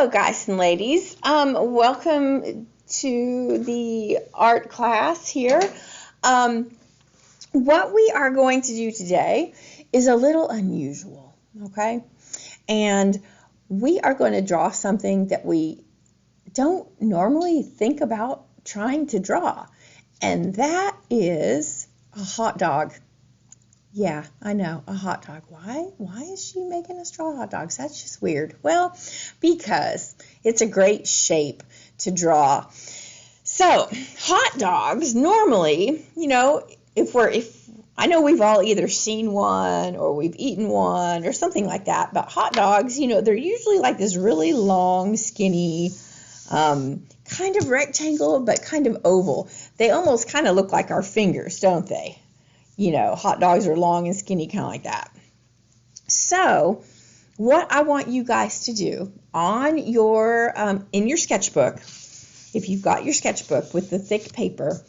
Hello, guys and ladies. Welcome to the art class here. What we are going to do today is a little unusual, okay? And we are going to draw something that we don't normally think about trying to draw, and that is a hot dog. Yeah, I know, a hot dog. Why is she making us draw hot dogs? That's just weird. Well, because it's a great shape to draw. So, hot dogs, normally, if I know we've all either seen one or we've eaten one or something like that, but hot dogs, they're usually like this really long, skinny, kind of rectangle, but kind of oval. They almost kind of look like our fingers, don't they? Hot dogs are long and skinny, kind of like that. So what I want you guys to do on your in your sketchbook, if you've got your sketchbook with the thick paper,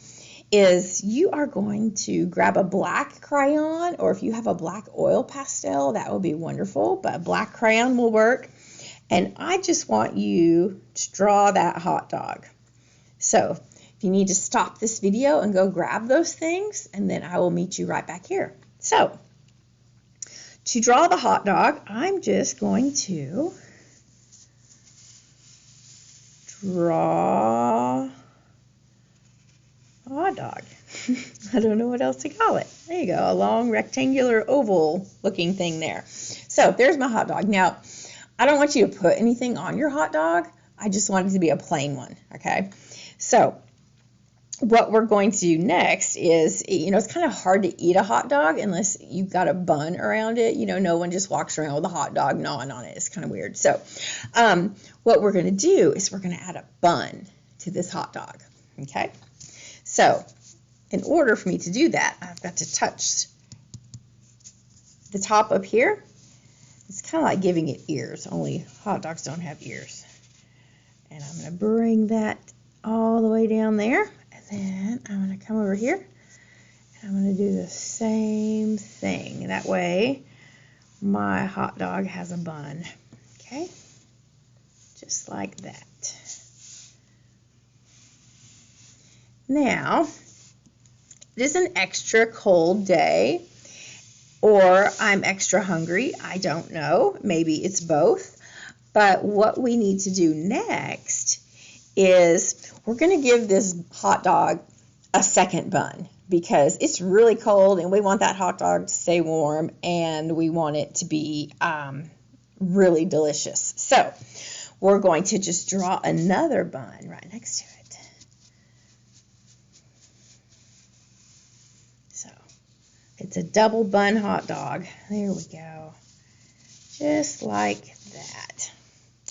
is you are going to grab a black crayon, or if you have a black oil pastel, that would be wonderful, but a black crayon will work. And I just want you to draw that hot dog. So you need to stop this video and go grab those things, and then I will meet you right back here. So, to draw the hot dog, I'm just going to draw a hot dog. I don't know what else to call it. There you go, a long rectangular oval looking thing there. So, there's my hot dog. Now, I don't want you to put anything on your hot dog. I just want it to be a plain one, okay? So, what we're going to do next is, it's kind of hard to eat a hot dog unless you've got a bun around it. No one just walks around with a hot dog gnawing on it. It's kind of weird. So what we're going to do is we're going to add a bun to this hot dog. Okay. So in order for me to do that, I've got to touch the top up here. It's kind of like giving it ears, only hot dogs don't have ears. And I'm going to bring that all the way down there. Then I'm going to come over here and I'm going to do the same thing. That way my hot dog has a bun. Okay? Just like that. Now, it is an extra cold day, or I'm extra hungry. I don't know. Maybe it's both. But what we need to do next is we're going to give this hot dog a second bun because it's really cold and we want that hot dog to stay warm and we want it to be really delicious. So we're going to just draw another bun right next to it. So it's a double bun hot dog. There we go. Just like that.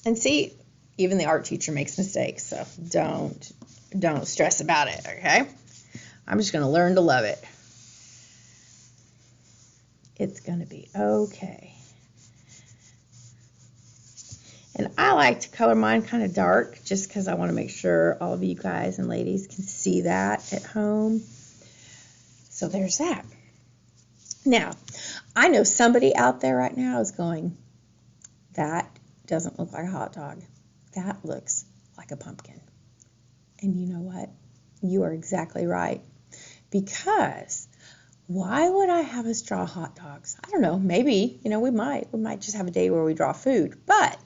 And see, even the art teacher makes mistakes, so don't stress about it, okay? I'm just going to learn to love it. It's going to be okay. And I like to color mine kind of dark just because I want to make sure all of you guys and ladies can see that at home. So there's that. Now, I know somebody out there right now is going, that doesn't look like a hot dog. That looks like a pumpkin. And you know what? You are exactly right. Because why would I have us draw hot dogs? I don't know. Maybe, we might just have a day where we draw food. But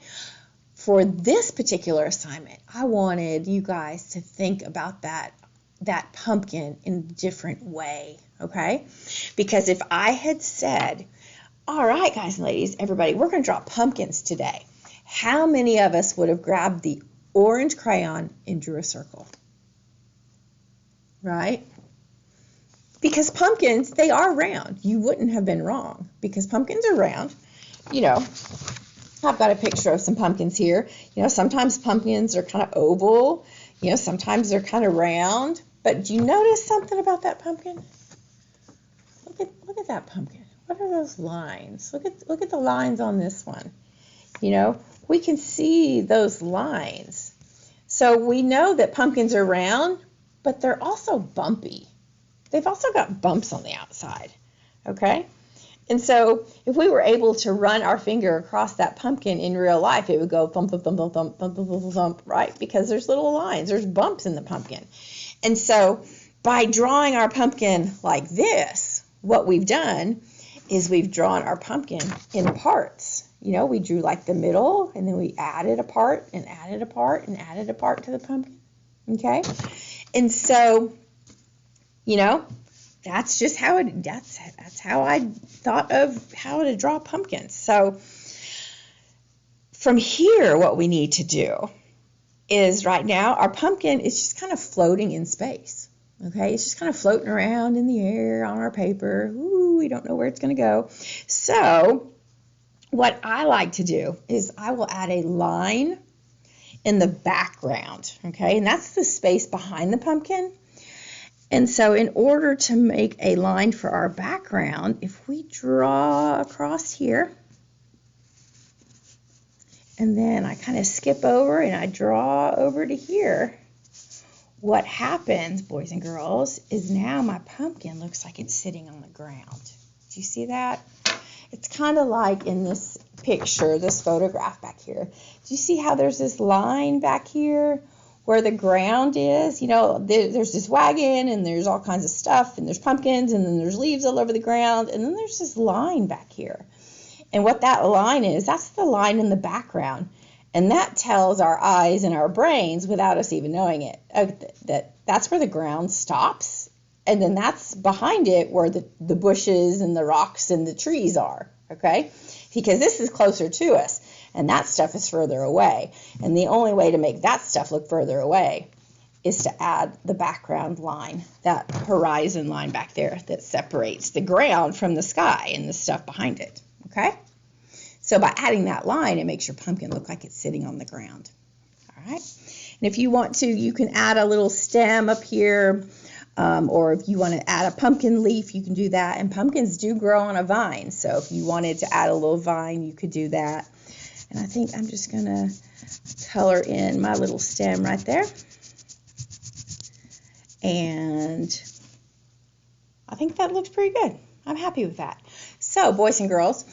for this particular assignment, I wanted you guys to think about that pumpkin in a different way, okay? Because if I had said, all right, guys and ladies, everybody, we're going to draw pumpkins today. How many of us would have grabbed the orange crayon and drew a circle? Right? Because pumpkins, they are round. You wouldn't have been wrong because pumpkins are round. I've got a picture of some pumpkins here. Sometimes pumpkins are kind of oval. Sometimes they're kind of round. But do you notice something about that pumpkin? Look at that pumpkin. What are those lines? Look at the lines on this one. We can see those lines. So we know that pumpkins are round, but they're also bumpy. They've also got bumps on the outside, okay? And so if we were able to run our finger across that pumpkin in real life, it would go thump, thump, thump, thump, thump, thump, thump, thump, thump, right? Because there's little lines, there's bumps in the pumpkin. And so by drawing our pumpkin like this, what we've done is we've drawn our pumpkin in parts. You know, we drew like the middle, and then we added a part and added a part and added a part to the pumpkin. Okay? And so, you know, that's just how that's how I thought of how to draw pumpkins. So from here, what we need to do is right now our pumpkin is just kind of floating in space. Okay, it's just kind of floating around in the air on our paper. Ooh, we don't know where it's going to go. So what I like to do is I will add a line in the background. Okay, and that's the space behind the pumpkin. And so in order to make a line for our background, if we draw across here, and then I kind of skip over and I draw over to here, what happens, boys and girls, is now my pumpkin looks like it's sitting on the ground. Do you see that? It's kind of like in this picture, this photograph back here. Do you see how there's this line back here where the ground is? You know, there's this wagon and there's all kinds of stuff and there's pumpkins and then there's leaves all over the ground and then there's this line back here. And what that line is, that's the line in the background. And that tells our eyes and our brains, without us even knowing it, that's where the ground stops. And then that's behind it where the bushes and the rocks and the trees are, okay? Because this is closer to us, and that stuff is further away. And the only way to make that stuff look further away is to add the background line, that horizon line back there that separates the ground from the sky and the stuff behind it, okay? So by adding that line, it makes your pumpkin look like it's sitting on the ground. All right. And if you want to, you can add a little stem up here, or if you want to add a pumpkin leaf, you can do that. And pumpkins do grow on a vine, so if you wanted to add a little vine, you could do that. And I think I'm just going to color in my little stem right there. And I think that looks pretty good. I'm happy with that. So, boys and girls,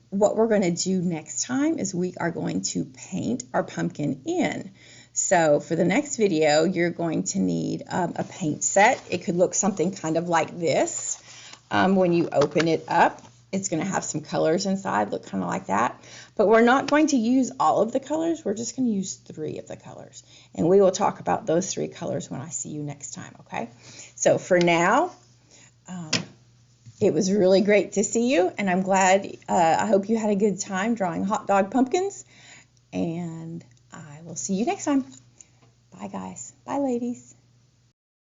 what we're going to do next time is we are going to paint our pumpkin in. So for the next video, you're going to need a paint set. It could look something kind of like this. When you open it up, it's going to have some colors inside, look kind of like that. But we're not going to use all of the colors. We're just going to use 3 of the colors. And we will talk about those 3 colors when I see you next time, okay? So for now, it was really great to see you, and I'm glad, I hope you had a good time drawing hot dog pumpkins, and I will see you next time. Bye, guys. Bye, ladies.